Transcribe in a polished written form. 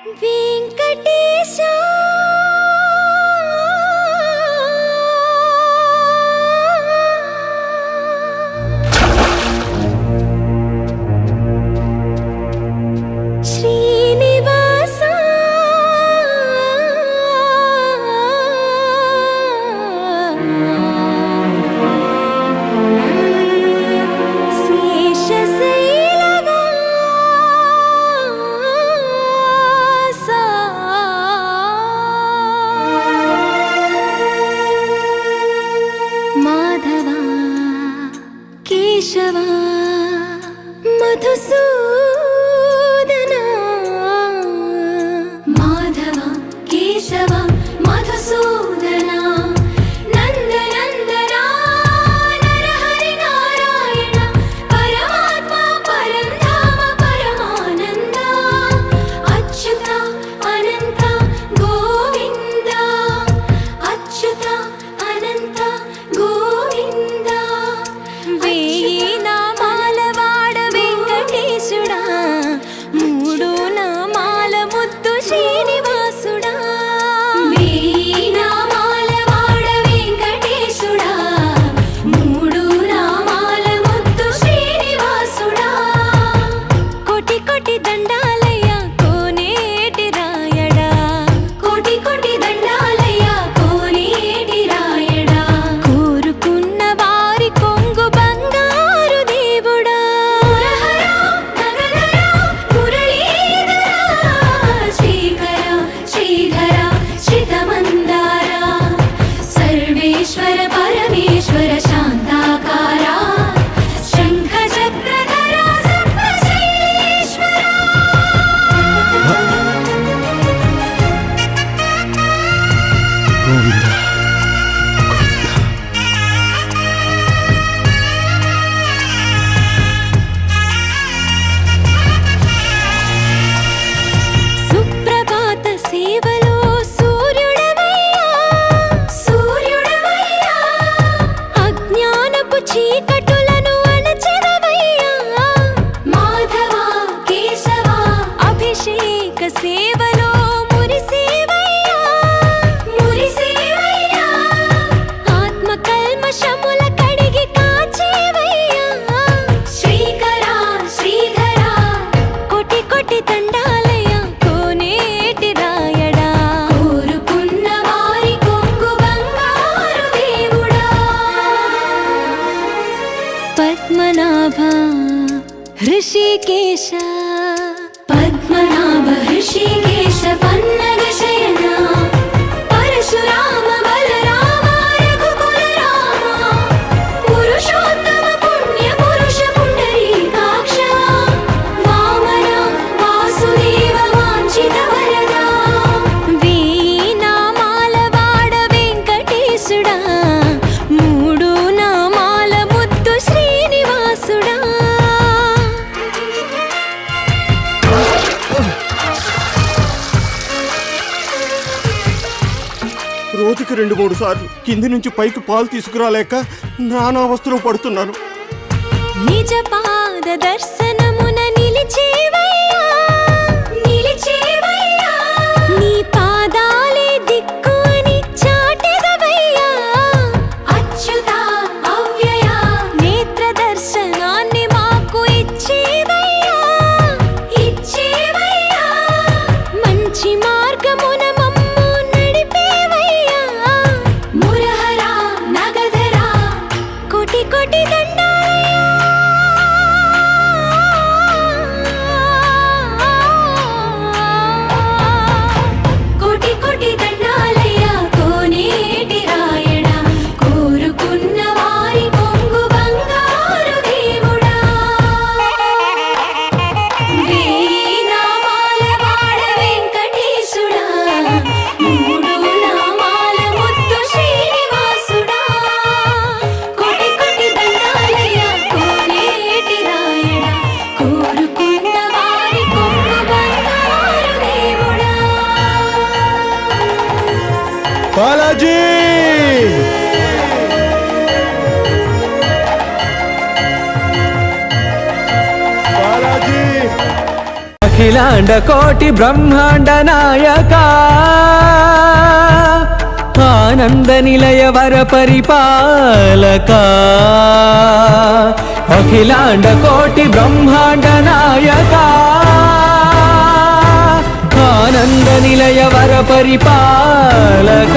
వెంకటేశా కేశవా మధుసూదనా మాధవ కేశవ మధుసూదనా నందనందనా నరహరి నారాయణ పరమాత్మ పరంధామ పరమానంద అచ్యుత అనంత గోవింద అచ్యుత అనంత గోవింద చీకటులను అణచెదవయ్యా మాధవ కేశవ అభిషేక సేవలో మురిసేవయ్యా మురిసేవయ్యా ఆత్మ కల్మషముల కడిగి కాచేవయ్యా శ్రీకర శ్రీధర కోటి కోటి దండాలయ్యా కోనేటి రాయడా కోరుకున్న వారి కొంగు బంగారు దేవుడా పద్మనాభ హృషికేశ పద్మనాభ హృషికేశ పన్నగ శయన పరశురామ బలరామ రఘుకుల రామ పురుషోత్తమ పుణ్య పురుష పుండరీకాక్ష వామన వాసుదేవ వాంఛిత వరద వేయి నామాల వాడ వెంకటేశుడా మూడు నామాల ముద్దు శ్రీనివాసుడా రోజుకి 2-3 సార్లు కింది నుంచి పైకి పాలు తీసుకురాలేక నానా అవస్థలు పడుతున్నాను. నిజ పాద దర్శనమున నిలిచేవయ్యా నిలిచేవయ్యా నీ పాదాలే దిక్కు అని చాటెదవయ్యా అచ్యుత అవ్యయ నేత్ర దర్శనాన్ని మాకు ఇచ్చేవయ్యా ఇచ్చేవయ్యా మంచి మార్గమున మమ్ము నడిపేవయ్యా మురహర నగధర కోటి కోటి దండాలయ్యా కోటి కోటి దండాలయ్యా కోనేటి రాయడా కోరుకున్న వారి కొంగు బంగారు దేవుడా వేయి నామాల వాడ వెంకటేశుడా మూడు నామాల ముద్దు శ్రీనివాసుడా కోటి కోటి దండాలయ్యా కోనేటి రాయడా కోరుకున్న వారి కొంగు బంగారు దేవుడా బాలాజీ బాలాజీ అఖిలాండ కోటి బ్రహ్మాండ నాయక ఆనంద నిలయ వర పరిపాలక అఖిలాండ కోటి బ్రహ్మాండ నాయక ఆనంద నిలయ వర పరిపాలక